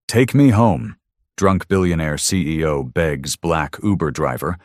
"Take me home," drunk billionaire CEO begs black Uber driver.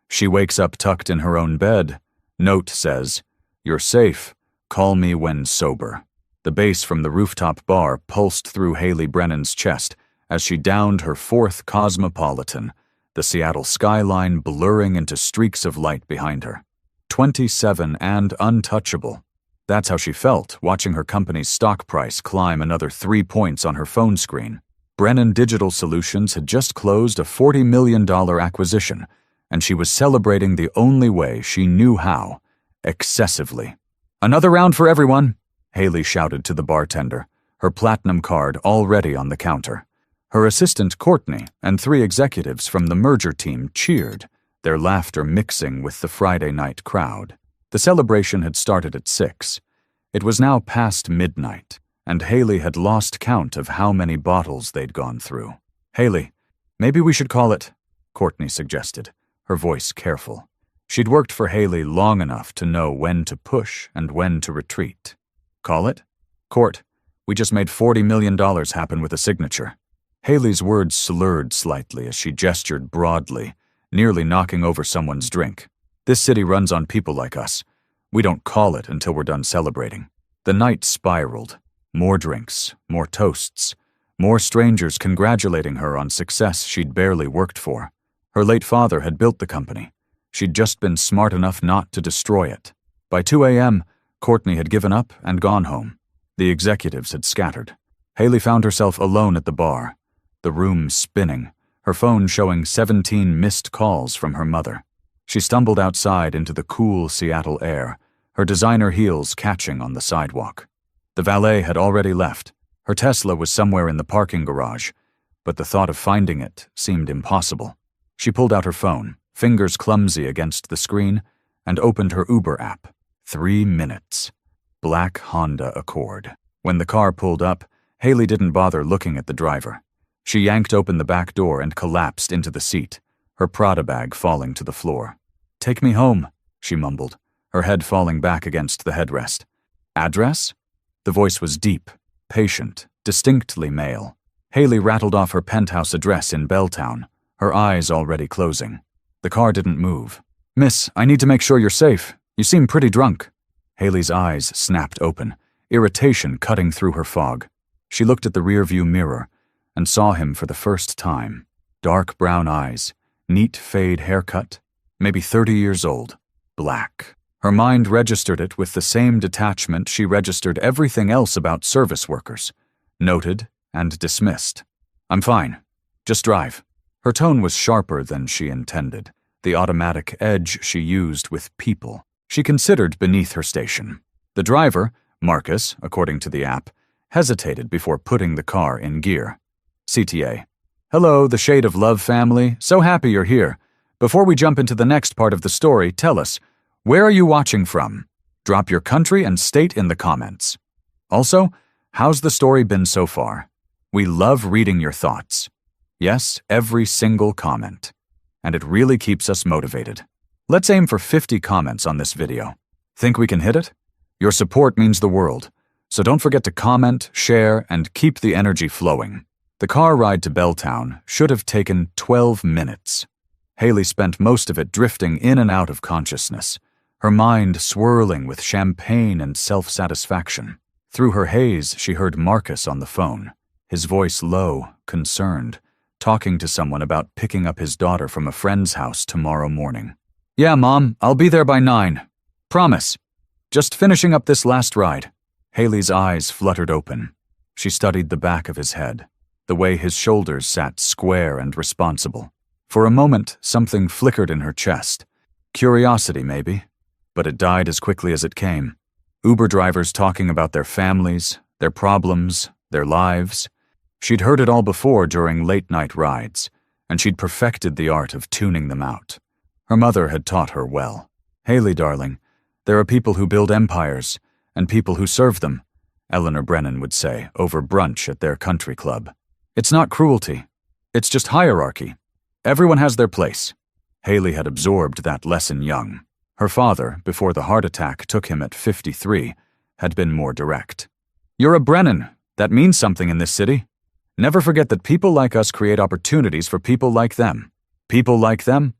She wakes up tucked in her own bed. Note says, "You're safe. Call me when sober." The bass from the rooftop bar pulsed through Hayley Brennan's chest as she downed her fourth Cosmopolitan, the Seattle skyline blurring into streaks of light behind her. 27 and untouchable. That's how she felt, watching her company's stock price climb another 3 points on her phone screen. Brennan Digital Solutions had just closed a $40 million acquisition, and she was celebrating the only way she knew how, excessively. "Another round for everyone," Hayley shouted to the bartender, her platinum card already on the counter. Her assistant Courtney and 3 executives from the merger team cheered, their laughter mixing with the Friday night crowd. The celebration had started at 6. It was now past midnight, and Hayley had lost count of how many bottles they'd gone through. "Hayley, maybe we should call it," Courtney suggested, her voice careful. She'd worked for Hayley long enough to know when to push and when to retreat. "Call it? Court, we just made $40 million happen with a signature." Hayley's words slurred slightly as she gestured broadly, nearly knocking over someone's drink. "This city runs on people like us. We don't call it until we're done celebrating." The night spiraled. More drinks, more toasts, more strangers congratulating her on success she'd barely worked for. Her late father had built the company. She'd just been smart enough not to destroy it. By 2 a.m., Courtney had given up and gone home. The executives had scattered. Hayley found herself alone at the bar, the room spinning, her phone showing 17 missed calls from her mother. She stumbled outside into the cool Seattle air, her designer heels catching on the sidewalk. The valet had already left. Her Tesla was somewhere in the parking garage, but the thought of finding it seemed impossible. She pulled out her phone, fingers clumsy against the screen, and opened her Uber app. 3 minutes. Black Honda Accord. When the car pulled up, Hayley didn't bother looking at the driver. She yanked open the back door and collapsed into the seat, her Prada bag falling to the floor. "Take me home," she mumbled, her head falling back against the headrest. "Address?" The voice was deep, patient, distinctly male. Hayley rattled off her penthouse address in Belltown, her eyes already closing. The car didn't move. "Miss, I need to make sure you're safe. You seem pretty drunk." Hayley's eyes snapped open, irritation cutting through her fog. She looked at the rearview mirror and saw him for the first time. Dark brown eyes, neat fade haircut, maybe 30 years old, black. Her mind registered it with the same detachment she registered everything else about service workers. Noted and dismissed. "I'm fine. Just drive." Her tone was sharper than she intended, the automatic edge she used with people. She considered beneath her station. The driver, Marcus, according to the app, hesitated before putting the car in gear. CTA. "Hello, the Shade of Love family. So happy you're here. Before we jump into the next part of the story, tell us, where are you watching from? Drop your country and state in the comments. Also, how's the story been so far? We love reading your thoughts. Yes, every single comment. And it really keeps us motivated. Let's aim for 50 comments on this video. Think we can hit it? Your support means the world, so don't forget to comment, share, and keep the energy flowing. The car ride to Belltown should have taken 12 minutes. Hayley spent most of it drifting in and out of consciousness, her mind swirling with champagne and self-satisfaction. Through her haze, she heard Marcus on the phone, his voice low, concerned, talking to someone about picking up his daughter from a friend's house tomorrow morning. "Yeah, Mom, I'll be there by 9. Promise. Just finishing up this last ride." Hayley's eyes fluttered open. She studied the back of his head, the way his shoulders sat square and responsible. For a moment, something flickered in her chest. Curiosity, maybe. But it died as quickly as it came. Uber drivers talking about their families, their problems, their lives. She'd heard it all before during late-night rides, and she'd perfected the art of tuning them out. Her mother had taught her well. "Hayley, darling, there are people who build empires, and people who serve them," Eleanor Brennan would say over brunch at their country club. "It's not cruelty. It's just hierarchy. Everyone has their place." Hayley had absorbed that lesson young. Her father, before the heart attack took him at 53, had been more direct. "You're a Brennan. That means something in this city." Never forget that people like us create opportunities for people like them. People like them?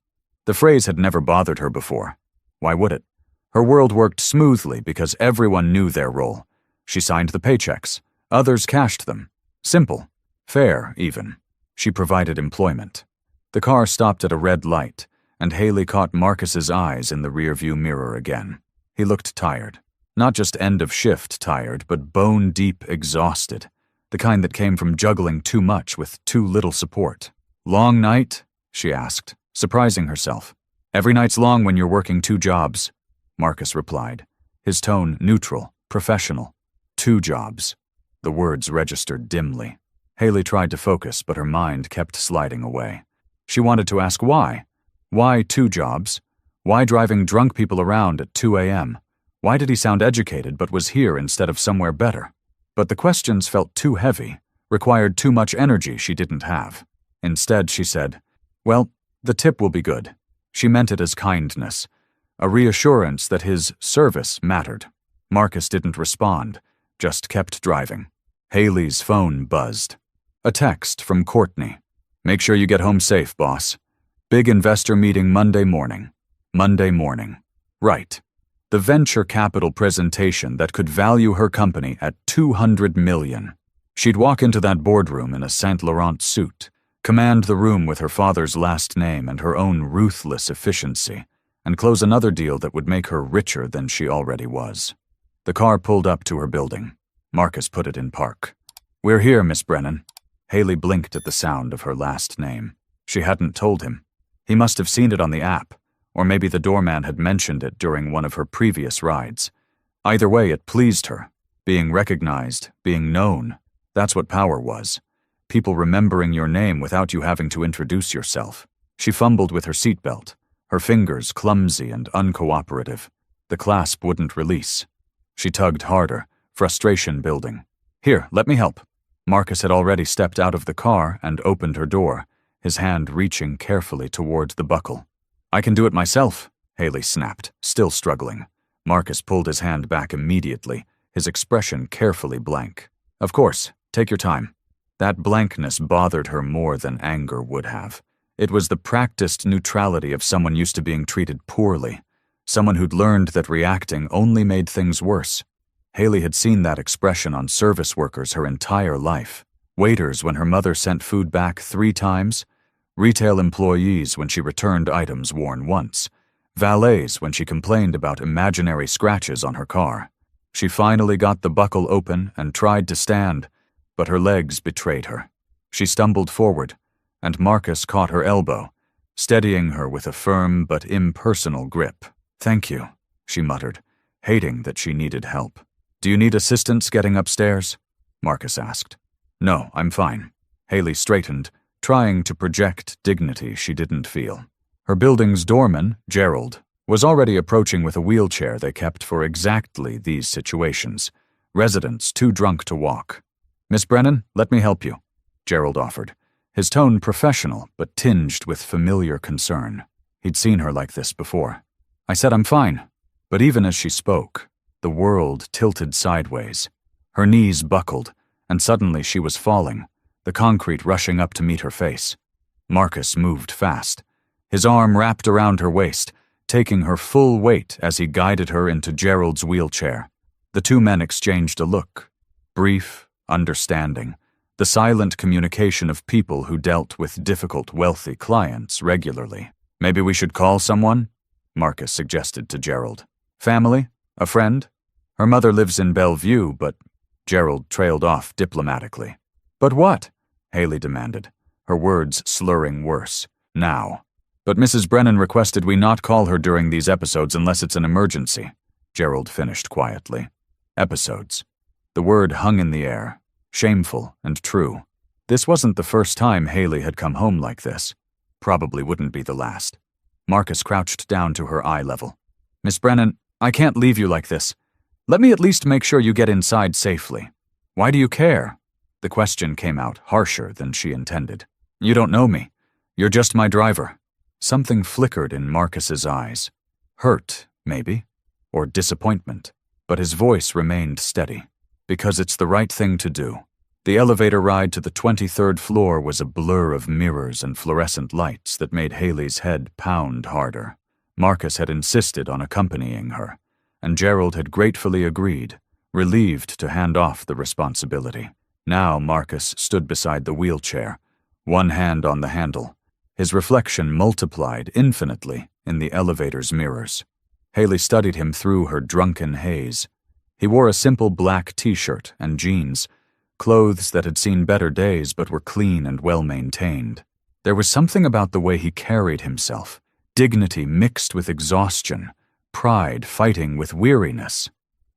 The phrase had never bothered her before. Why would it? Her world worked smoothly because everyone knew their role. She signed the paychecks. Others cashed them. Simple. Fair, even. She provided employment. The car stopped at a red light, and Hayley caught Marcus's eyes in the rearview mirror again. He looked tired. Not just end-of-shift tired, but bone-deep exhausted. The kind that came from juggling too much with too little support. Long night? She asked, surprising herself. Every night's long when you're working 2 jobs, Marcus replied, his tone neutral, professional. 2 jobs. The words registered dimly. Hayley tried to focus, but her mind kept sliding away. She wanted to ask why. Why 2 jobs? Why driving drunk people around at 2 a.m.? Why did he sound educated but was here instead of somewhere better? But the questions felt too heavy, required too much energy she didn't have. Instead, she said, "Well, the tip will be good." She meant it as kindness, a reassurance that his service mattered. Marcus didn't respond, just kept driving. Hayley's phone buzzed. A text from Courtney. "Make sure you get home safe, boss. Big investor meeting Monday morning." Monday morning. Right. The venture capital presentation that could value her company at $200 million. She'd walk into that boardroom in a Saint Laurent suit, command the room with her father's last name and her own ruthless efficiency, and close another deal that would make her richer than she already was. The car pulled up to her building. Marcus put it in park. "We're here, Miss Brennan." Hayley blinked at the sound of her last name. She hadn't told him. He must have seen it on the app, or maybe the doorman had mentioned it during one of her previous rides. Either way, it pleased her. Being recognized, being known, that's what power was. People remembering your name without you having to introduce yourself. She fumbled with her seatbelt, her fingers clumsy and uncooperative. The clasp wouldn't release. She tugged harder, frustration building. "Here, let me help." Marcus had already stepped out of the car and opened her door, his hand reaching carefully toward the buckle. "I can do it myself," Hayley snapped, still struggling. Marcus pulled his hand back immediately, his expression carefully blank. "Of course, take your time." That blankness bothered her more than anger would have. It was the practiced neutrality of someone used to being treated poorly, someone who'd learned that reacting only made things worse. Hayley had seen that expression on service workers her entire life. Waiters when her mother sent food back 3 times, retail employees when she returned items worn once, valets when she complained about imaginary scratches on her car. She finally got the buckle open and tried to stand, but her legs betrayed her. She stumbled forward, and Marcus caught her elbow, steadying her with a firm but impersonal grip. "Thank you," she muttered, hating that she needed help. "Do you need assistance getting upstairs?" Marcus asked. "No, I'm fine." Hayley straightened, trying to project dignity she didn't feel. Her building's doorman, Gerald, was already approaching with a wheelchair they kept for exactly these situations. Residents too drunk to walk. "Miss Brennan, let me help you," Gerald offered, his tone professional but tinged with familiar concern. He'd seen her like this before. "I said I'm fine." But even as she spoke, the world tilted sideways. Her knees buckled, and suddenly she was falling, the concrete rushing up to meet her face. Marcus moved fast, his arm wrapped around her waist, taking her full weight as he guided her into Gerald's wheelchair. The 2 men exchanged a look. Brief, understanding, the silent communication of people who dealt with difficult, wealthy clients regularly. "Maybe we should call someone?" Marcus suggested to Gerald. "Family? A friend? Her mother lives in Bellevue, but—" Gerald trailed off diplomatically. "But what?" Hayley demanded, her words slurring worse. "Now." "But Mrs. Brennan requested we not call her during these episodes unless it's an emergency," Gerald finished quietly. Episodes. The word hung in the air, shameful and true. This wasn't the first time Hayley had come home like this. Probably wouldn't be the last. Marcus crouched down to her eye level. "Miss Brennan, I can't leave you like this. Let me at least make sure you get inside safely." "Why do you care?" The question came out harsher than she intended. "You don't know me. You're just my driver." Something flickered in Marcus's eyes. Hurt, maybe, or disappointment, but his voice remained steady. "Because it's the right thing to do. The elevator ride to the 23rd floor was a blur of mirrors and fluorescent lights that made Hayley's head pound harder. Marcus had insisted on accompanying her, and Gerald had gratefully agreed, relieved to hand off the responsibility. Now Marcus stood beside the wheelchair, one hand on the handle. His reflection multiplied infinitely in the elevator's mirrors. Hayley studied him through her drunken haze. He wore a simple black t-shirt and jeans, clothes that had seen better days but were clean and well-maintained. There was something about the way he carried himself, dignity mixed with exhaustion, pride fighting with weariness.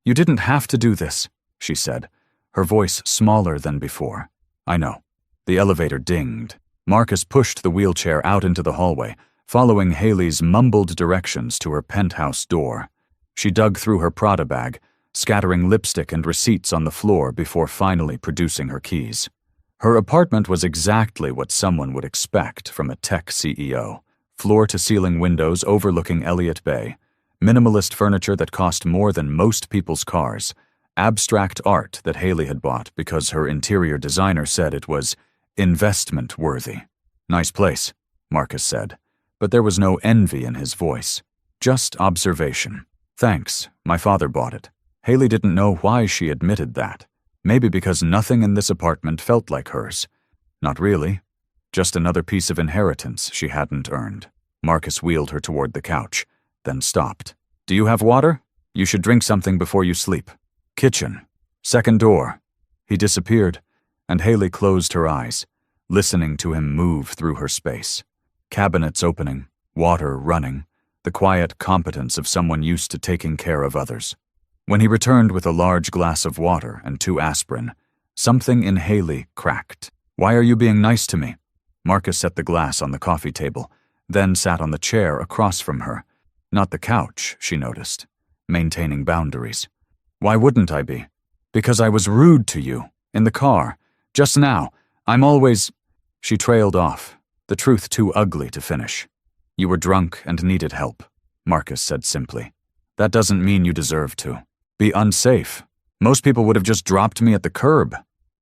"You didn't have to do this," she said, her voice smaller than before. "I know." The elevator dinged. Marcus pushed the wheelchair out into the hallway, following Hayley's mumbled directions to her penthouse door. She dug through her Prada bag, scattering lipstick and receipts on the floor before finally producing her keys. Her apartment was exactly what someone would expect from a tech CEO. Floor-to-ceiling windows overlooking Elliott Bay, minimalist furniture that cost more than most people's cars, abstract art that Hayley had bought because her interior designer said it was investment-worthy. "Nice place," Marcus said, but there was no envy in his voice, just observation. "Thanks, my father bought it." Hayley didn't know why she admitted that. Maybe because nothing in this apartment felt like hers. Not really. Just another piece of inheritance she hadn't earned. Marcus wheeled her toward the couch, then stopped. "Do you have water? You should drink something before you sleep." "Kitchen. Second door." He disappeared, and Hayley closed her eyes, listening to him move through her space. Cabinets opening, water running, the quiet competence of someone used to taking care of others. When he returned with a large glass of water and 2 aspirin, something in Hayley cracked. "Why are you being nice to me?" Marcus set the glass on the coffee table, then sat on the chair across from her. Not the couch, she noticed, maintaining boundaries. "Why wouldn't I be?" "Because I was rude to you, in the car, just now. I'm always—" She trailed off, the truth too ugly to finish. "You were drunk and needed help," Marcus said simply. "That doesn't mean you deserve to. Be unsafe. Most people would have just dropped me at the curb."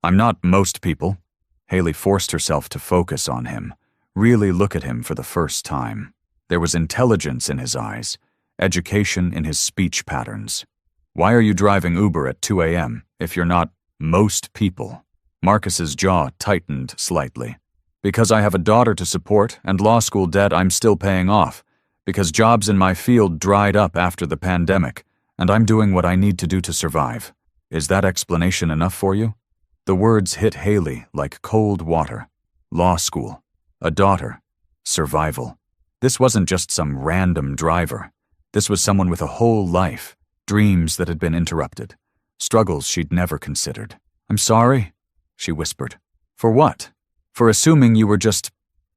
"I'm not most people." Hayley forced herself to focus on him, really look at him for the first time. There was intelligence in his eyes, education in his speech patterns. "Why are you driving Uber at 2 a.m. if you're not most people?" Marcus's jaw tightened slightly. "Because I have a daughter to support and law school debt I'm still paying off. Because jobs in my field dried up after the pandemic, and I'm doing what I need to do to survive. Is that explanation enough for you?" The words hit Hayley like cold water. Law school, a daughter, survival. This wasn't just some random driver. This was someone with a whole life, dreams that had been interrupted, struggles she'd never considered. "I'm sorry," she whispered. "For what?" "For assuming you were just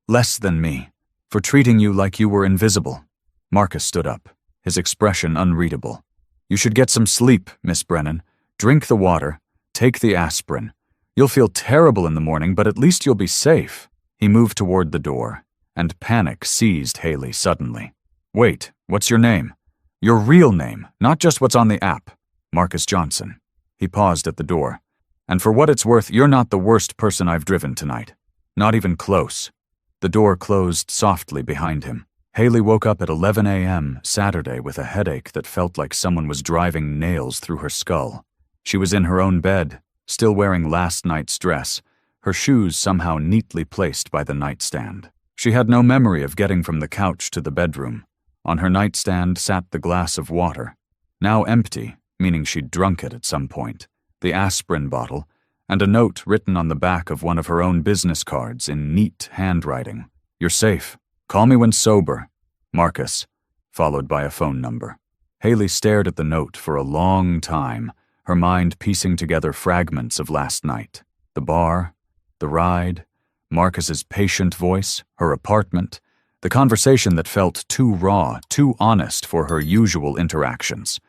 less than me. For treating you like you were invisible." Marcus stood up, his expression unreadable. "You should get some sleep, Miss Brennan. Drink the water. Take the aspirin. You'll feel terrible in the morning, but at least you'll be safe." He moved toward the door, and panic seized Hayley suddenly. "Wait, what's your name? Your real name, not just what's on the app." "Marcus Johnson." He paused at the door. "And for what it's worth, you're not the worst person I've driven tonight. Not even close." The door closed softly behind him. Hayley woke up at 11 a.m. Saturday with a headache that felt like someone was driving nails through her skull. She was in her own bed, still wearing last night's dress, her shoes somehow neatly placed by the nightstand. She had no memory of getting from the couch to the bedroom. On her nightstand sat the glass of water, now empty, meaning she'd drunk it at some point, the aspirin bottle, and a note written on the back of one of her own business cards in neat handwriting. "You're safe. Call me when sober. Marcus," followed by a phone number. Hayley stared at the note for a long time, her mind piecing together fragments of last night. The bar, the ride, Marcus's patient voice, her apartment, the conversation that felt too raw, too honest for her usual interactions.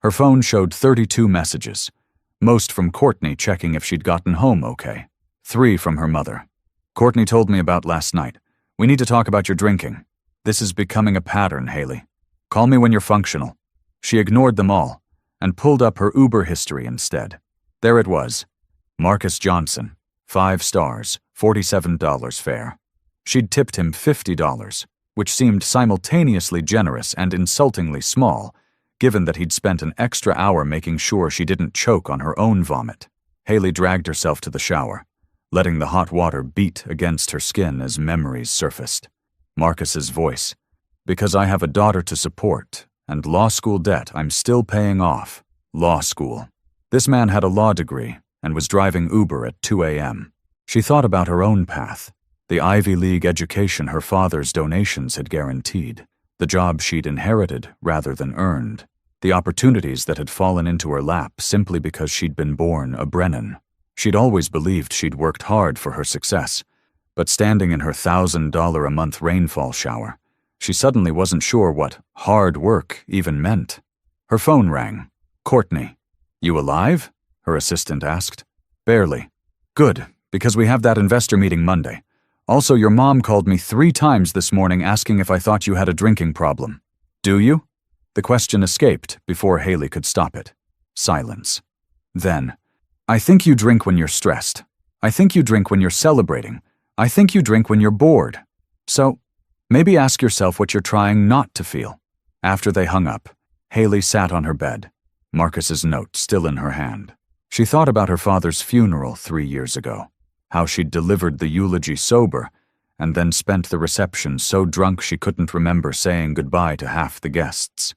Her phone showed 32 messages, most from Courtney checking if she'd gotten home okay. 3 from her mother. "Courtney told me about last night. We need to talk about your drinking. This is becoming a pattern, Hayley. Call me when you're functional." She ignored them all and pulled up her Uber history instead. There it was. Marcus Johnson, 5 stars, $47 fare. She'd tipped him $50, which seemed simultaneously generous and insultingly small, given that he'd spent an extra hour making sure she didn't choke on her own vomit. Hayley dragged herself to the shower, letting the hot water beat against her skin as memories surfaced. Marcus's voice. Because I have a daughter to support, and law school debt I'm still paying off. Law school. This man had a law degree and was driving Uber at 2 a.m. She thought about her own path, the Ivy League education her father's donations had guaranteed, the job she'd inherited rather than earned, the opportunities that had fallen into her lap simply because she'd been born a Brennan. She'd always believed she'd worked hard for her success, but standing in her $1,000-a-month rainfall shower, she suddenly wasn't sure what hard work even meant. Her phone rang. Courtney. You alive? Her assistant asked. Barely. Good, because we have that investor meeting Monday. Also, your mom called me 3 times this morning asking if I thought you had a drinking problem. Do you? The question escaped before Hayley could stop it. Silence. Then, I think you drink when you're stressed. I think you drink when you're celebrating. I think you drink when you're bored. So, maybe ask yourself what you're trying not to feel. After they hung up, Hayley sat on her bed, Marcus's note still in her hand. She thought about her father's funeral 3 years ago, how she'd delivered the eulogy sober, and then spent the reception so drunk she couldn't remember saying goodbye to half the guests.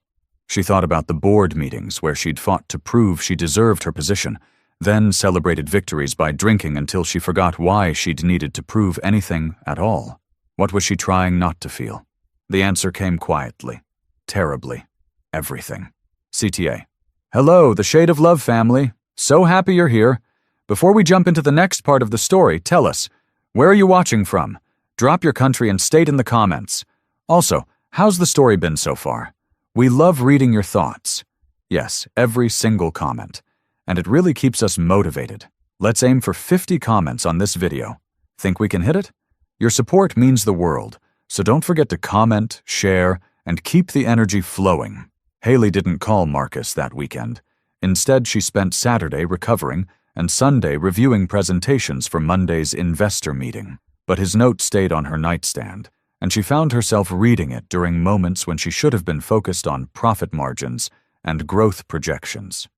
She thought about the board meetings where she'd fought to prove she deserved her position, then celebrated victories by drinking until she forgot why she'd needed to prove anything at all. What was she trying not to feel? The answer came quietly, terribly. Everything. CTA. Hello, the Shade of Love family. So happy you're here. Before we jump into the next part of the story, tell us, where are you watching from? Drop your country and state in the comments. Also, how's the story been so far? We love reading your thoughts. Yes, every single comment. And it really keeps us motivated. Let's aim for 50 comments on this video. Think we can hit it? Your support means the world, so don't forget to comment, share, and keep the energy flowing. Hayley didn't call Marcus that weekend. Instead, she spent Saturday recovering and Sunday reviewing presentations for Monday's investor meeting. But his note stayed on her nightstand, and she found herself reading it during moments when she should have been focused on profit margins and growth projections.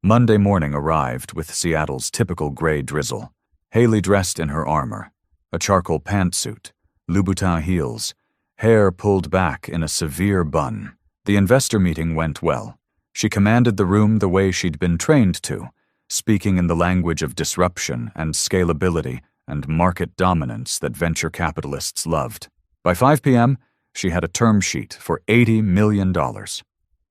Monday morning arrived with Seattle's typical gray drizzle. Hayley dressed in her armor, a charcoal pantsuit, Louboutin heels, hair pulled back in a severe bun. The investor meeting went well. She commanded the room the way she'd been trained to, speaking in the language of disruption and scalability and market dominance that venture capitalists loved. By 5 p.m., she had a term sheet for $80 million.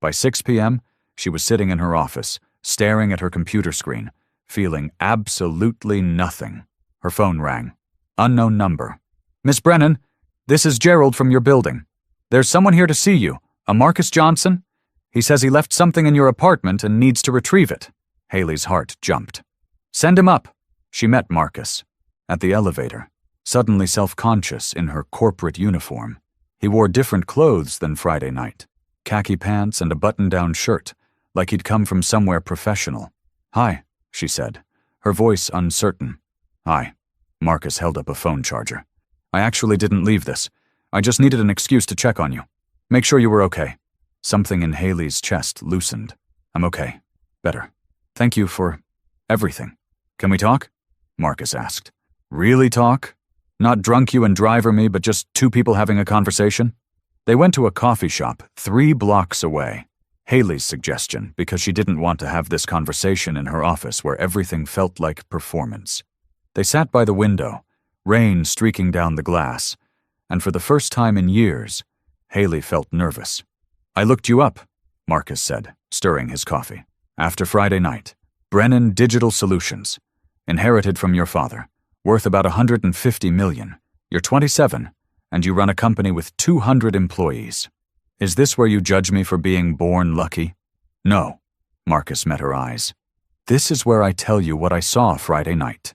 By 6 p.m., she was sitting in her office, staring at her computer screen, feeling absolutely nothing. Her phone rang. Unknown number. Miss Brennan, this is Gerald from your building. There's someone here to see you, a Marcus Johnson. He says he left something in your apartment and needs to retrieve it. Hayley's heart jumped. Send him up. She met Marcus at the elevator, suddenly self-conscious in her corporate uniform. He wore different clothes than Friday night, khaki pants and a button-down shirt, like he'd come from somewhere professional. Hi, she said, her voice uncertain. Hi. Marcus held up a phone charger. I actually didn't leave this. I just needed an excuse to check on you. Make sure you were okay. Something in Hayley's chest loosened. I'm okay. Better. Thank you for everything. Can we talk? Marcus asked. Really talk? Not drunk you and driver me, but just 2 people having a conversation? They went to a coffee shop 3 blocks away. Hayley's suggestion, because she didn't want to have this conversation in her office where everything felt like performance. They sat by the window, rain streaking down the glass, and for the first time in years, Hayley felt nervous. I looked you up, Marcus said, stirring his coffee. After Friday night, Brennan Digital Solutions, inherited from your father, worth about $150 million. You're 27, and you run a company with 200 employees. Is this where you judge me for being born lucky? No, Marcus met her eyes. This is where I tell you what I saw Friday night.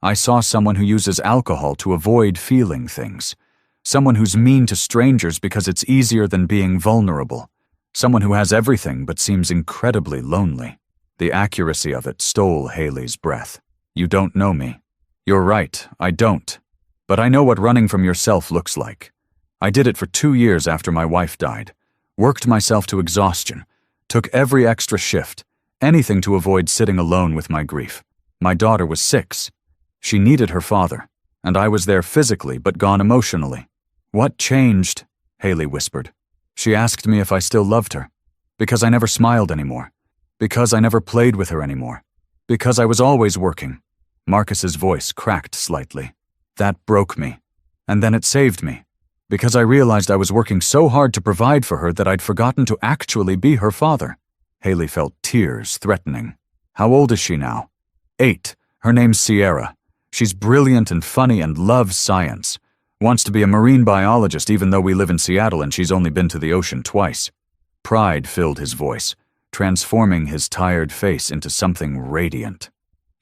I saw someone who uses alcohol to avoid feeling things. Someone who's mean to strangers because it's easier than being vulnerable. Someone who has everything but seems incredibly lonely. The accuracy of it stole Hayley's breath. You don't know me. You're right, I don't. But I know what running from yourself looks like. I did it for 2 years after my wife died. Worked myself to exhaustion. Took every extra shift. Anything to avoid sitting alone with my grief. My daughter was 6. She needed her father, and I was there physically but gone emotionally. What changed? Hayley whispered. She asked me if I still loved her. Because I never smiled anymore. Because I never played with her anymore. Because I was always working. Marcus's voice cracked slightly. That broke me. And then it saved me. Because I realized I was working so hard to provide for her that I'd forgotten to actually be her father. Hayley felt tears threatening. How old is she now? 8. Her name's Sierra. She's brilliant and funny and loves science. Wants to be a marine biologist even though we live in Seattle and she's only been to the ocean twice. Pride filled his voice, transforming his tired face into something radiant.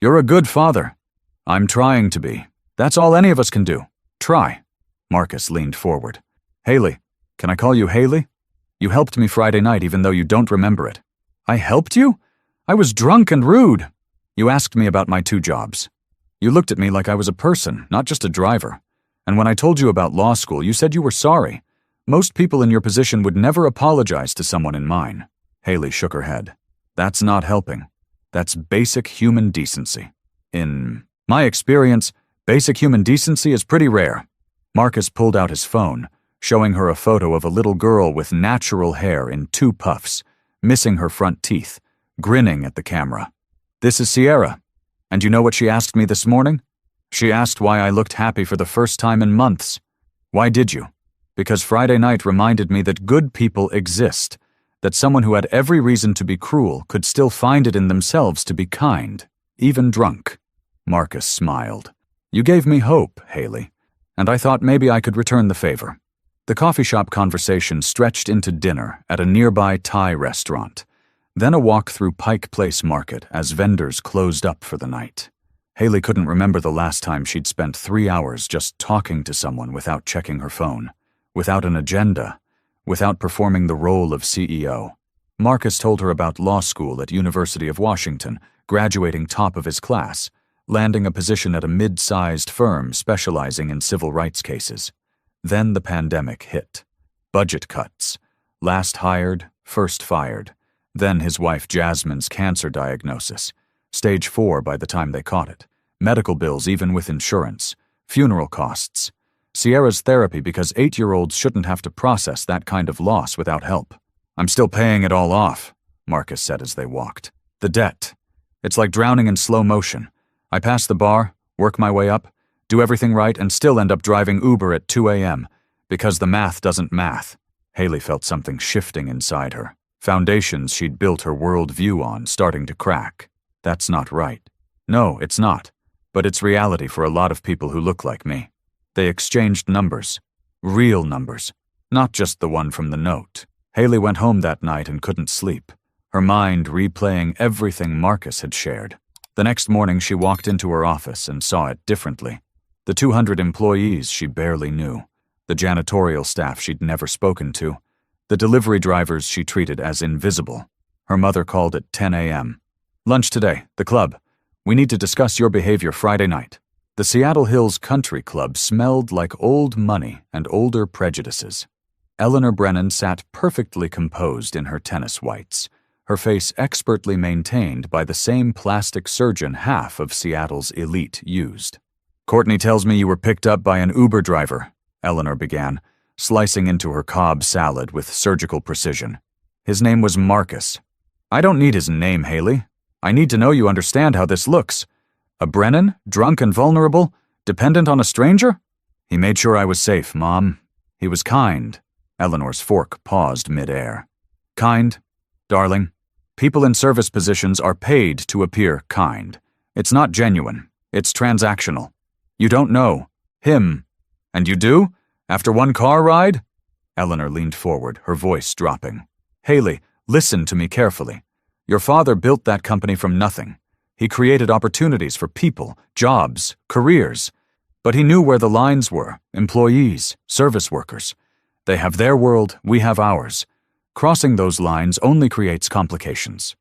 You're a good father. I'm trying to be. That's all any of us can do. Try. Marcus leaned forward. Hayley, can I call you Hayley? You helped me Friday night even though you don't remember it. I helped you? I was drunk and rude. You asked me about my 2 jobs. You looked at me like I was a person, not just a driver. And when I told you about law school, you said you were sorry. Most people in your position would never apologize to someone in mine. Hayley shook her head. That's not helping. That's basic human decency. In my experience, basic human decency is pretty rare. Marcus pulled out his phone, showing her a photo of a little girl with natural hair in 2 puffs, missing her front teeth, grinning at the camera. This is Sierra. And you know what she asked me this morning? She asked why I looked happy for the first time in months. Why did you? Because Friday night reminded me that good people exist, that someone who had every reason to be cruel could still find it in themselves to be kind, even drunk. Marcus smiled. You gave me hope, Hayley, and I thought maybe I could return the favor. The coffee shop conversation stretched into dinner at a nearby Thai restaurant, then a walk through Pike Place Market as vendors closed up for the night. Hayley couldn't remember the last time she'd spent 3 hours just talking to someone without checking her phone, without an agenda, without performing the role of CEO. Marcus told her about law school at University of Washington, graduating top of his class, landing a position at a mid-sized firm specializing in civil rights cases. Then the pandemic hit. Budget cuts. Last hired, first fired. Then his wife Jasmine's cancer diagnosis. Stage 4 by the time they caught it. Medical bills even with insurance. Funeral costs. Sierra's therapy because 8-year-olds shouldn't have to process that kind of loss without help. I'm still paying it all off, Marcus said as they walked. The debt. It's like drowning in slow motion. I pass the bar, work my way up, do everything right, and still end up driving Uber at 2 a.m. because the math doesn't math. Hayley felt something shifting inside her. Foundations she'd built her world view on starting to crack. That's not right. No, it's not. But it's reality for a lot of people who look like me. They exchanged numbers. Real numbers. Not just the one from the note. Hayley went home that night and couldn't sleep, her mind replaying everything Marcus had shared. The next morning she walked into her office and saw it differently. The 200 employees she barely knew. The janitorial staff she'd never spoken to. The delivery drivers she treated as invisible. Her mother called at 10 a.m. Lunch today, the club. We need to discuss your behavior Friday night. The Seattle Hills Country Club smelled like old money and older prejudices. Hayley Brennan sat perfectly composed in her tennis whites, her face expertly maintained by the same plastic surgeon half of Seattle's elite used. Courtney tells me you were picked up by an Uber driver, Eleanor began, slicing into her Cobb salad with surgical precision. His name was Marcus. I don't need his name, Hayley. I need to know you understand how this looks. A Brennan, drunk and vulnerable, dependent on a stranger? He made sure I was safe, Mom. He was kind. Eleanor's fork paused mid-air. Kind? Darling, people in service positions are paid to appear kind. It's not genuine. It's transactional. You don't know. Him. And you do? After one car ride? Eleanor leaned forward, her voice dropping. Hayley, listen to me carefully. Your father built that company from nothing. He created opportunities for people, jobs, careers. But he knew where the lines were, employees, service workers. They have their world, we have ours. Crossing those lines only creates complications.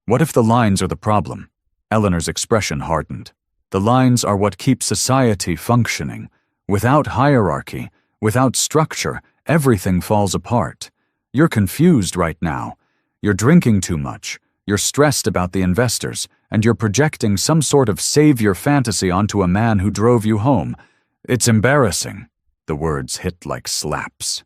What if the lines are the problem? Eleanor's expression hardened. The lines are what keep society functioning. Without hierarchy, without structure, everything falls apart. You're confused right now. You're drinking too much. You're stressed about the investors, and you're projecting some sort of savior fantasy onto a man who drove you home. It's embarrassing. The words hit like slaps.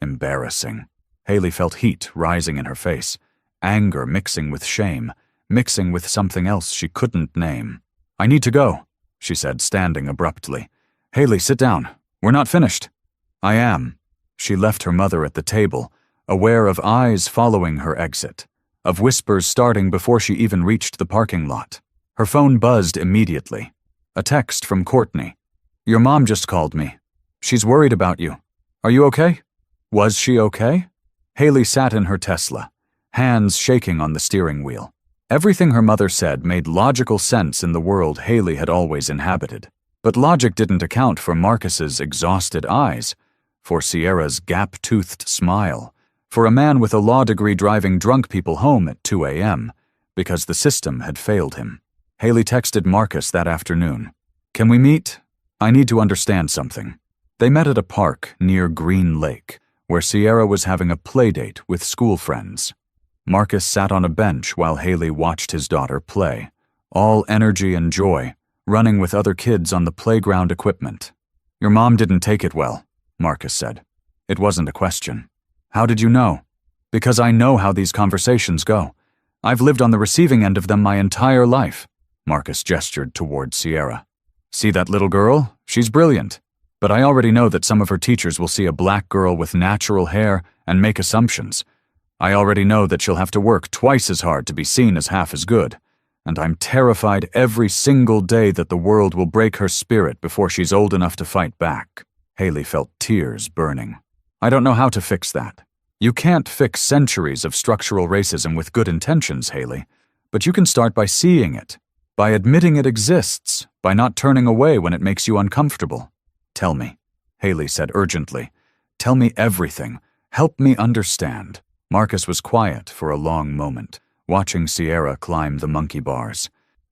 Embarrassing. Hayley felt heat rising in her face, anger mixing with shame, mixing with something else she couldn't name. "I need to go," she said, standing abruptly. "Hayley, sit down. We're not finished." "I am." She left her mother at the table, aware of eyes following her exit, of whispers starting before she even reached the parking lot. Her phone buzzed immediately. A text from Courtney. "Your mom just called me. She's worried about you. Are you okay?" Was she okay? Hayley sat in her Tesla, hands shaking on the steering wheel. Everything her mother said made logical sense in the world Hayley had always inhabited. But logic didn't account for Marcus's exhausted eyes, for Sierra's gap-toothed smile, for a man with a law degree driving drunk people home at 2 a.m., because the system had failed him. Hayley texted Marcus that afternoon. "Can we meet? I need to understand something." They met at a park near Green Lake, where Sierra was having a playdate with school friends. Marcus sat on a bench while Hayley watched his daughter play, all energy and joy, running with other kids on the playground equipment. "Your mom didn't take it well," Marcus said. "It wasn't a question." "How did you know?" "Because I know how these conversations go. I've lived on the receiving end of them my entire life." Marcus gestured toward Sierra. "See that little girl? She's brilliant. But I already know that some of her teachers will see a black girl with natural hair and make assumptions. I already know that she'll have to work twice as hard to be seen as half as good. And I'm terrified every single day that the world will break her spirit before she's old enough to fight back." Hayley felt tears burning. "I don't know how to fix that. You can't fix centuries of structural racism with good intentions, Hayley. But you can start by seeing it, by admitting it exists, by not turning away when it makes you uncomfortable." "Tell me," Hayley said urgently. "Tell me everything. Help me understand." Marcus was quiet for a long moment, watching Sierra climb the monkey bars.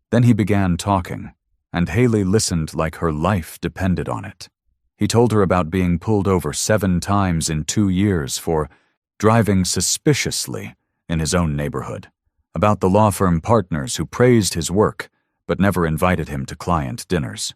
Then he began talking, and Hayley listened like her life depended on it. He told her about being pulled over 7 times in 2 years for driving suspiciously in his own neighborhood, about the law firm partners who praised his work but never invited him to client dinners,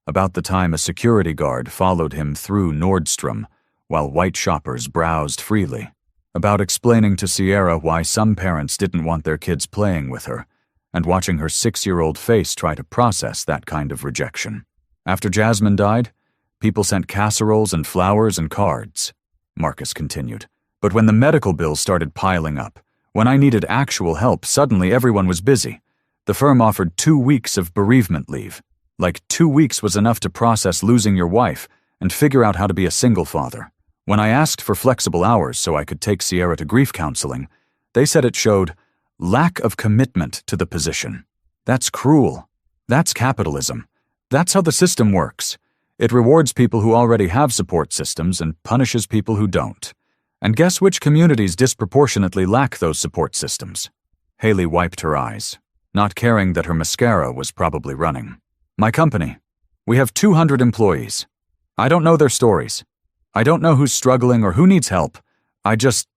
about the time a security guard followed him through Nordstrom while white shoppers browsed freely, about explaining to Sierra why some parents didn't want their kids playing with her, and watching her 6-year-old face try to process that kind of rejection. After Jasmine died, people sent casseroles and flowers and cards, Marcus continued. But when the medical bills started piling up, when I needed actual help, suddenly everyone was busy. The firm offered 2 weeks of bereavement leave. Like 2 weeks was enough to process losing your wife and figure out how to be a single father. When I asked for flexible hours so I could take Sierra to grief counseling, they said it showed lack of commitment to the position. That's cruel. That's capitalism. That's how the system works. It rewards people who already have support systems and punishes people who don't. And guess which communities disproportionately lack those support systems? Hayley wiped her eyes, not caring that her mascara was probably running. "My company. We have 200 employees. I don't know their stories. I don't know who's struggling or who needs help. I just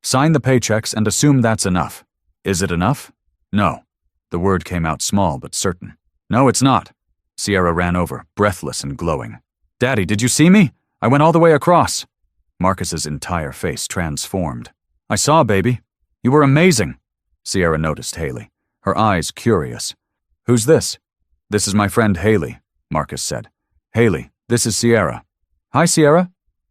sign the paychecks and assume that's enough." "Is it enough?" "No." The word came out small but certain. "No, it's not." Sierra ran over, breathless and glowing. "Daddy, did you see me? I went all the way across." Marcus's entire face transformed. "I saw, baby. You were amazing." Sierra noticed Hayley, her eyes curious. "Who's this?" "This is my friend Hayley," Marcus said. "Hayley, this is Sierra." "Hi, Sierra."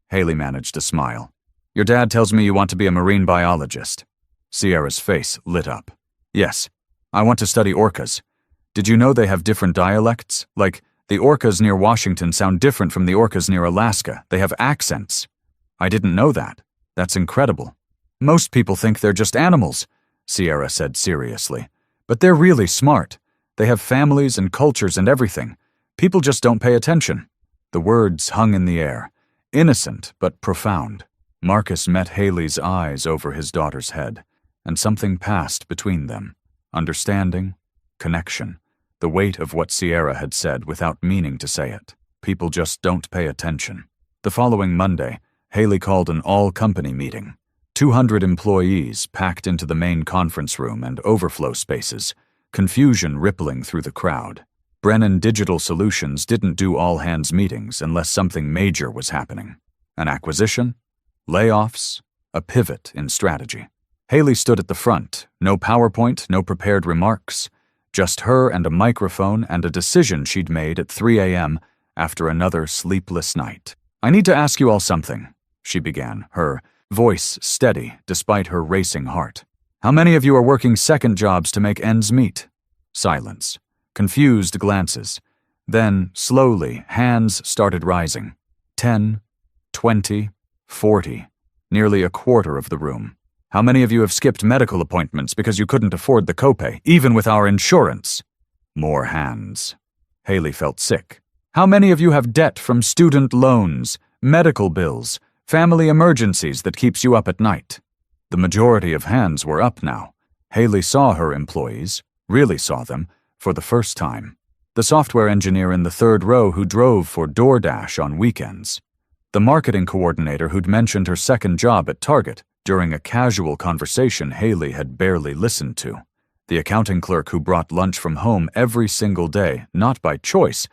Hayley managed a smile. "Your dad tells me you want to be a marine biologist." Sierra's face lit up. "Yes, I want to study orcas. Did you know they have different dialects? Like, the orcas near Washington sound different from the orcas near Alaska. They have accents." "I didn't know that. That's incredible." "Most people think they're just animals," Sierra said seriously. "But they're really smart. They have families and cultures and everything. People just don't pay attention." The words hung in the air, innocent but profound. Marcus met Hayley's eyes over his daughter's head, and something passed between them. Understanding, connection, the weight of what Sierra had said without meaning to say it. People just don't pay attention. The following Monday, Hayley called an all-company meeting. 200 employees packed into the main conference room and overflow spaces, confusion rippling through the crowd. Brennan Digital Solutions didn't do all-hands meetings unless something major was happening. An acquisition? Layoffs? A pivot in strategy. Hayley stood at the front, no PowerPoint, no prepared remarks, just her and a microphone and a decision she'd made at 3 a.m. after another sleepless night. "I need to ask you all something," she began, her voice steady despite her racing heart. "How many of you are working second jobs to make ends meet?" Silence. Confused glances. Then, slowly, hands started rising. 10, 20, 40. Nearly a quarter of the room. "How many of you have skipped medical appointments because you couldn't afford the copay, even with our insurance?" More hands. Hayley felt sick. "How many of you have debt from student loans, medical bills, family emergencies that keeps you up at night?" The majority of hands were up now. Hayley saw her employees, really saw them, for the first time. The software engineer in the third row who drove for DoorDash on weekends. The marketing coordinator who'd mentioned her second job at Target during a casual conversation Hayley had barely listened to. The accounting clerk who brought lunch from home every single day, not by choice,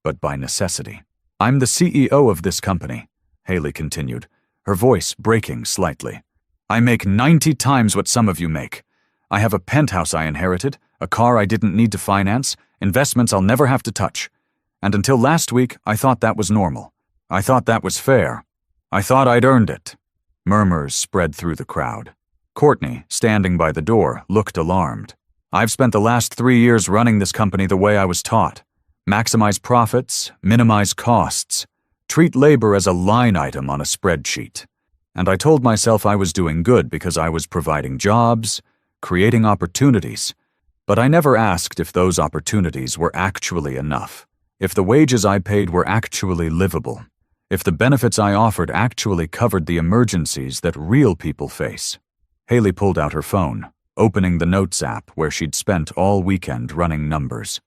but by necessity. "I'm the CEO of this company," Hayley continued, her voice breaking slightly. "I make 90 times what some of you make. I have a penthouse I inherited, a car I didn't need to finance, investments I'll never have to touch. And until last week, I thought that was normal. I thought that was fair. I thought I'd earned it." Murmurs spread through the crowd. Courtney, standing by the door, looked alarmed. "I've spent the last 3 years running this company the way I was taught. Maximize profits, minimize costs, treat labor as a line item on a spreadsheet. And I told myself I was doing good because I was providing jobs, creating opportunities. But I never asked if those opportunities were actually enough, if the wages I paid were actually livable, if the benefits I offered actually covered the emergencies that real people face." Hayley pulled out her phone, opening the Notes app where she'd spent all weekend running numbers.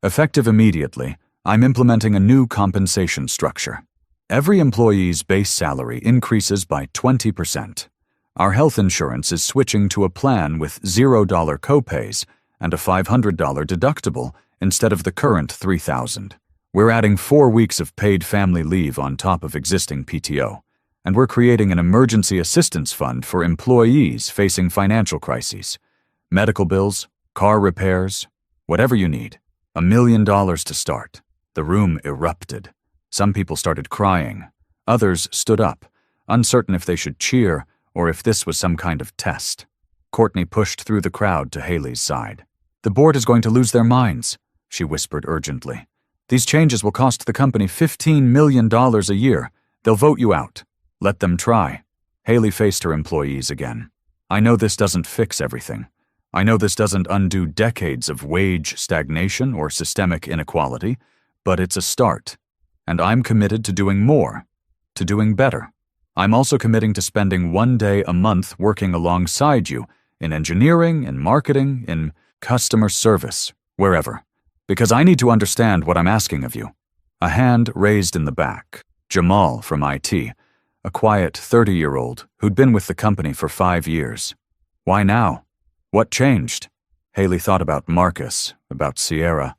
"Effective immediately, I'm implementing a new compensation structure. Every employee's base salary increases by 20%. Our health insurance is switching to a plan with $0 copays and a $500 deductible instead of the current $3,000. We're adding 4 weeks of paid family leave on top of existing PTO, and we're creating an emergency assistance fund for employees facing financial crises. Medical bills, car repairs, whatever you need. $1 million to start." The room erupted. Some people started crying. Others stood up, uncertain if they should cheer or if this was some kind of test. Courtney pushed through the crowd to Hayley's side. "The board is going to lose their minds," she whispered urgently. "These changes will cost the company $15 million a year. They'll vote you out. Let them try." Hayley faced her employees again. "I know this doesn't fix everything. I know this doesn't undo decades of wage stagnation or systemic inequality, but it's a start. And I'm committed to doing more, to doing better. I'm also committing to spending 1 day a month working alongside you in engineering, in marketing, in customer service, wherever. Because I need to understand what I'm asking of you." A hand raised in the back. Jamal from IT, a quiet 30-year-old who'd been with the company for 5 years. "Why now? What changed?" Hayley thought about Marcus, about Sierra,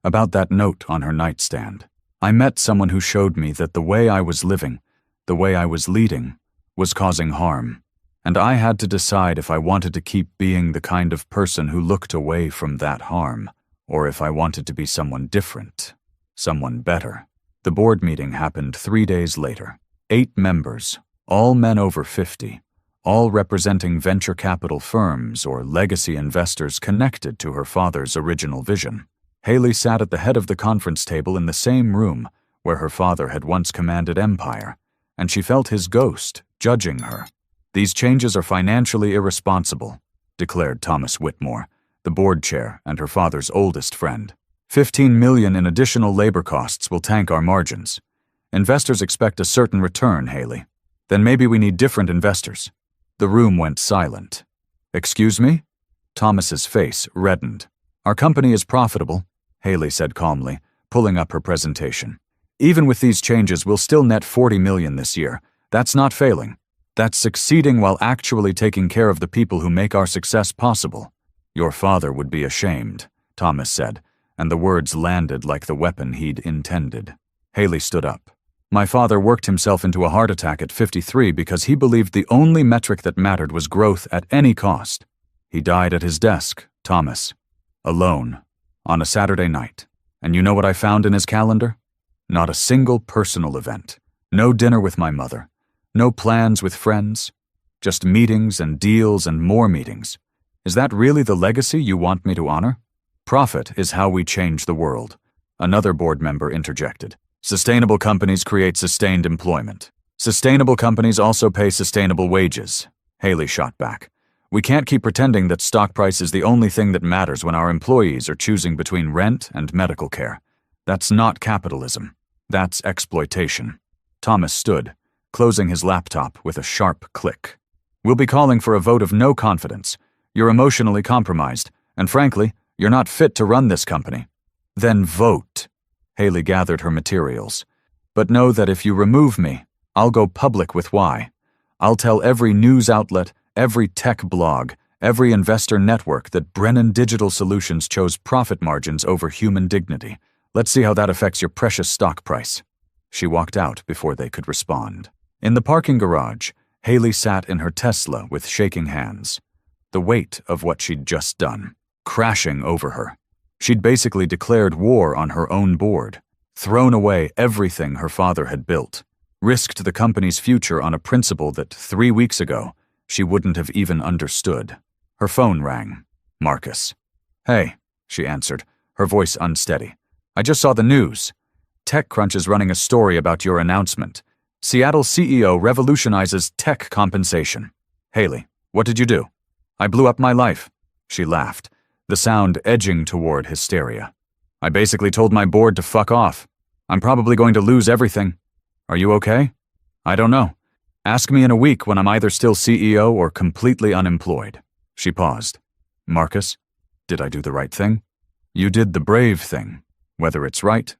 about that note on her nightstand. "I met someone who showed me that the way I was living, the way I was leading, was causing harm. And I had to decide if I wanted to keep being the kind of person who looked away from that harm, or if I wanted to be someone different, someone better." The board meeting happened 3 days later. 8 members, all men over 50, all representing venture capital firms or legacy investors connected to her father's original vision. Hayley sat at the head of the conference table in the same room where her father had once commanded empire, and she felt his ghost judging her. "These changes are financially irresponsible," declared Thomas Whitmore, the board chair and her father's oldest friend. $15 million in additional labor costs will tank our margins. Investors expect a certain return, Hayley. Then maybe we need different investors." The room went silent. "Excuse me?" Thomas's face reddened. "Our company is profitable. Hayley said calmly, pulling up her presentation. Even with these changes, we'll still net $40 million this year. That's not failing. That's succeeding while actually taking care of the people who make our success possible. Your father would be ashamed, Thomas said, and the words landed like the weapon he'd intended. Hayley stood up. My father worked himself into a heart attack at 53 because he believed the only metric that mattered was growth at any cost. He died at his desk, Thomas, alone, on a Saturday night. And you know what I found in his calendar? Not a single personal event. No dinner with my mother. No plans with friends. Just meetings and deals and more meetings. Is that really the legacy you want me to honor? Profit is how we change the world. Another board member interjected. Sustainable companies create sustained employment. Sustainable companies also pay sustainable wages. Hayley shot back. We can't keep pretending that stock price is the only thing that matters when our employees are choosing between rent and medical care. That's not capitalism. That's exploitation. Thomas stood, closing his laptop with a sharp click. We'll be calling for a vote of no confidence. You're emotionally compromised, and frankly, you're not fit to run this company. Then vote. Hayley gathered her materials. But know that if you remove me, I'll go public with why. I'll tell every news outlet, every tech blog, every investor network that Brennan Digital Solutions chose profit margins over human dignity. Let's see how that affects your precious stock price. She walked out before they could respond. In the parking garage, Hayley sat in her Tesla with shaking hands. The weight of what she'd just done, crashing over her. She'd basically declared war on her own board, thrown away everything her father had built, risked the company's future on a principle that 3 weeks ago she wouldn't have even understood. Her phone rang. Marcus. Hey, she answered, her voice unsteady. I just saw the news. TechCrunch is running a story about your announcement. Seattle CEO revolutionizes tech compensation. Hayley, what did you do? I blew up my life. She laughed, the sound edging toward hysteria. I basically told my board to fuck off. I'm probably going to lose everything. Are you okay? I don't know. Ask me in a week when I'm either still CEO or completely unemployed. She paused. Marcus, did I do the right thing? You did the brave thing. Whether it's right,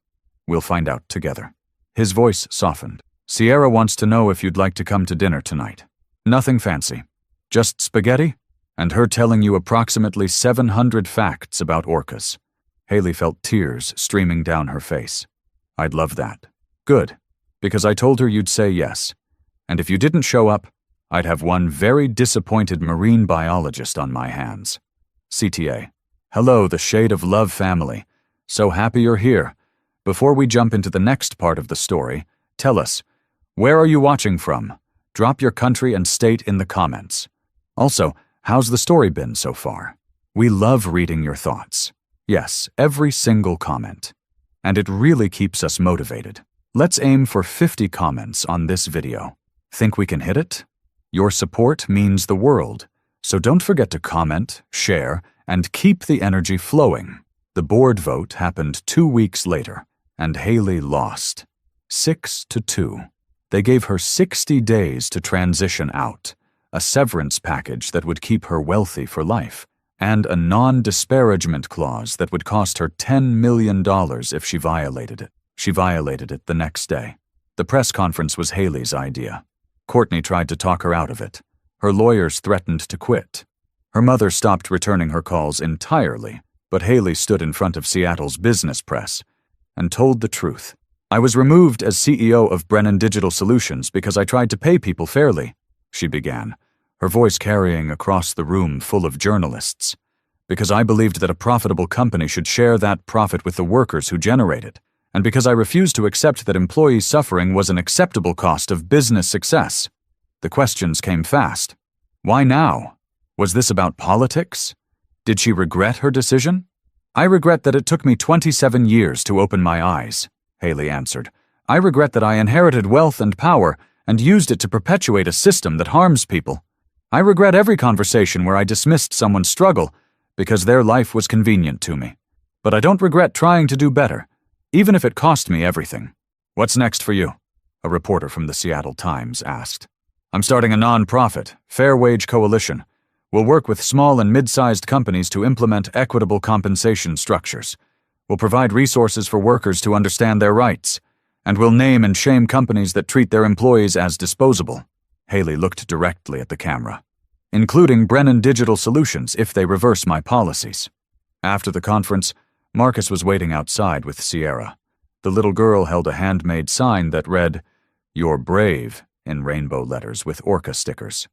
we'll find out together. His voice softened. Sierra wants to know if you'd like to come to dinner tonight. Nothing fancy. Just spaghetti, and her telling you approximately 700 facts about orcas. Hayley felt tears streaming down her face. I'd love that. Good, because I told her you'd say yes. And if you didn't show up, I'd have one very disappointed marine biologist on my hands. CTA. Hello, the Shade of Love family. So happy you're here. Before we jump into the next part of the story, tell us, where are you watching from? Drop your country and state in the comments. Also, how's the story been so far? We love reading your thoughts. Yes, every single comment. And it really keeps us motivated. Let's aim for 50 comments on this video. Think we can hit it? Your support means the world, so don't forget to comment, share, and keep the energy flowing. The board vote happened 2 weeks later, and Hayley lost. 6-2. They gave her 60 days to transition out, a severance package that would keep her wealthy for life, and a non-disparagement clause that would cost her $10 million if she violated it. She violated it the next day. The press conference was Hayley's idea. Courtney tried to talk her out of it. Her lawyers threatened to quit. Her mother stopped returning her calls entirely, but Hayley stood in front of Seattle's business press and told the truth. I was removed as CEO of Brennan Digital Solutions because I tried to pay people fairly, she began, her voice carrying across the room full of journalists. Because I believed that a profitable company should share that profit with the workers who generate it, and because I refused to accept that employee suffering was an acceptable cost of business success. The questions came fast. Why now? Was this about politics? Did she regret her decision? I regret that it took me 27 years to open my eyes, Hayley answered. I regret that I inherited wealth and power and used it to perpetuate a system that harms people. I regret every conversation where I dismissed someone's struggle because their life was convenient to me. But I don't regret trying to do better, even if it cost me everything. What's next for you? A reporter from the Seattle Times asked. I'm starting a non-profit, fair wage coalition. We'll work with small and mid-sized companies to implement equitable compensation structures. We'll provide resources for workers to understand their rights. And we'll name and shame companies that treat their employees as disposable. Hayley looked directly at the camera. Including Brennan Digital Solutions if they reverse my policies. After the conference, Marcus was waiting outside with Sierra. The little girl held a handmade sign that read, "You're brave," in rainbow letters with orca stickers.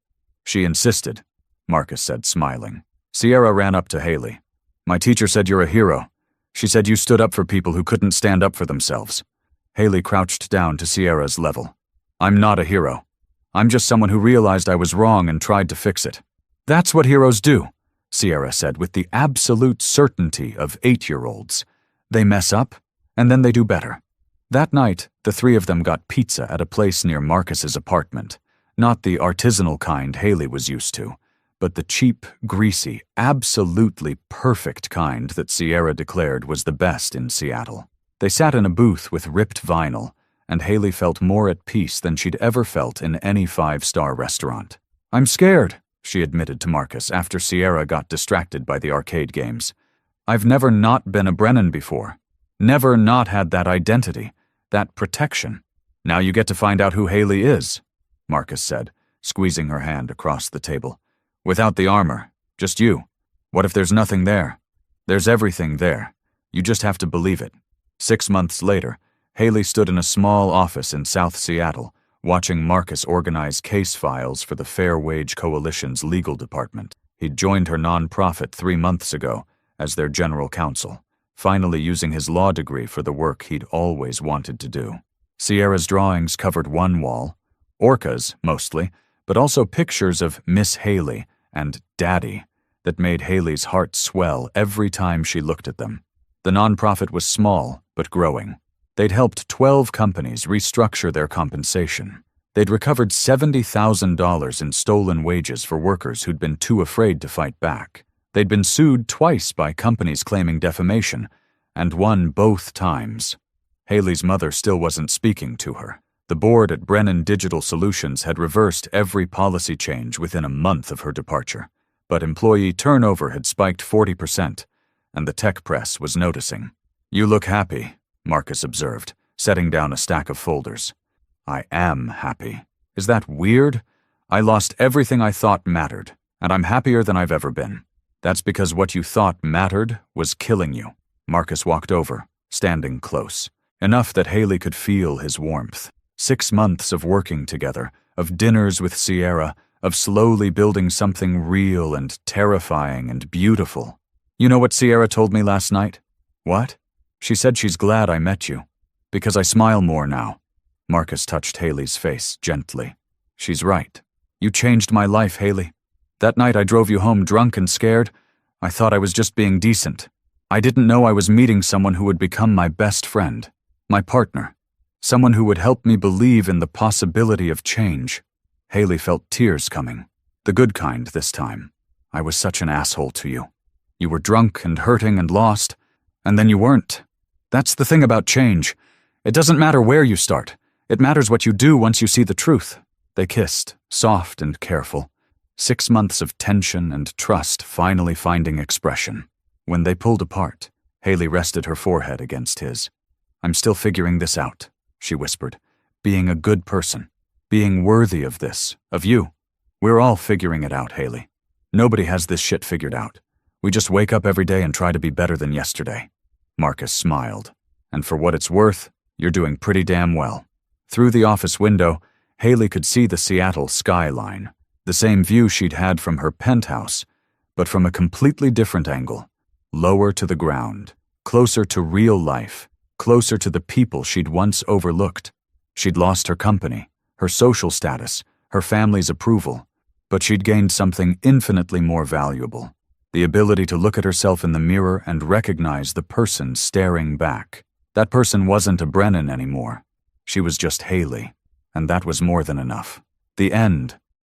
She insisted, Marcus said, smiling. Sierra ran up to Hayley. "My teacher said you're a hero. She said you stood up for people who couldn't stand up for themselves." Hayley crouched down to Sierra's level. "I'm not a hero. I'm just someone who realized I was wrong and tried to fix it." "That's what heroes do," Sierra said with the absolute certainty of 8-year-olds. "They mess up, and then they do better." That night, the three of them got pizza at a place near Marcus's apartment. Not the artisanal kind Hayley was used to, but the cheap, greasy, absolutely perfect kind that Sierra declared was the best in Seattle. They sat in a booth with ripped vinyl, and Hayley felt more at peace than she'd ever felt in any 5-star restaurant. "I'm scared," she admitted to Marcus after Sierra got distracted by the arcade games. "I've never not been a Brennan before. Never not had that identity, that protection. Now you get to find out who Hayley is," Marcus said, squeezing her hand across the table. "Without the armor, just you. What if there's nothing there? There's everything there. You just have to believe it." 6 months later, Hayley stood in a small office in South Seattle, watching Marcus organize case files for the Fair Wage Coalition's legal department. He'd joined her nonprofit 3 months ago as their general counsel, finally using his law degree for the work he'd always wanted to do. Sierra's drawings covered one wall, orcas mostly, but also pictures of Miss Hayley and Daddy that made Hayley's heart swell every time she looked at them. The nonprofit was small, but growing. They'd helped 12 companies restructure their compensation. They'd recovered $70,000 in stolen wages for workers who'd been too afraid to fight back. They'd been sued twice by companies claiming defamation, and won both times. Hayley's mother still wasn't speaking to her. The board at Brennan Digital Solutions had reversed every policy change within a month of her departure, but employee turnover had spiked 40%, and the tech press was noticing. "You look happy," Marcus observed, setting down a stack of folders. "I am happy. Is that weird? I lost everything I thought mattered, and I'm happier than I've ever been. That's because what you thought mattered was killing you." Marcus walked over, standing close, enough that Hayley could feel his warmth. 6 months of working together, of dinners with Sierra, of slowly building something real and terrifying and beautiful. "You know what Sierra told me last night?" "What?" "She said she's glad I met you, because I smile more now." Marcus touched Hayley's face gently. "She's right. You changed my life, Hayley. That night I drove you home drunk and scared. I thought I was just being decent. I didn't know I was meeting someone who would become my best friend, my partner, someone who would help me believe in the possibility of change." Hayley felt tears coming, the good kind this time. "I was such an asshole to you. You were drunk and hurting and lost, and then you weren't. That's the thing about change. It doesn't matter where you start. It matters what you do once you see the truth." They kissed, soft and careful. 6 months of tension and trust finally finding expression. When they pulled apart, Hayley rested her forehead against his. "I'm still figuring this out," she whispered. "Being a good person. Being worthy of this, of you. We're all figuring it out, Hayley. Nobody has this shit figured out. We just wake up every day and try to be better than yesterday." Marcus smiled. "And for what it's worth, you're doing pretty damn well." Through the office window, Hayley could see the Seattle skyline, the same view she'd had from her penthouse, but from a completely different angle, lower to the ground, closer to real life, closer to the people she'd once overlooked. She'd lost her company, her social status, her family's approval, but she'd gained something infinitely more valuable, the ability to look at herself in the mirror and recognize the person staring back. That person wasn't a Brennan anymore. She was just Hayley, and that was more than enough. The end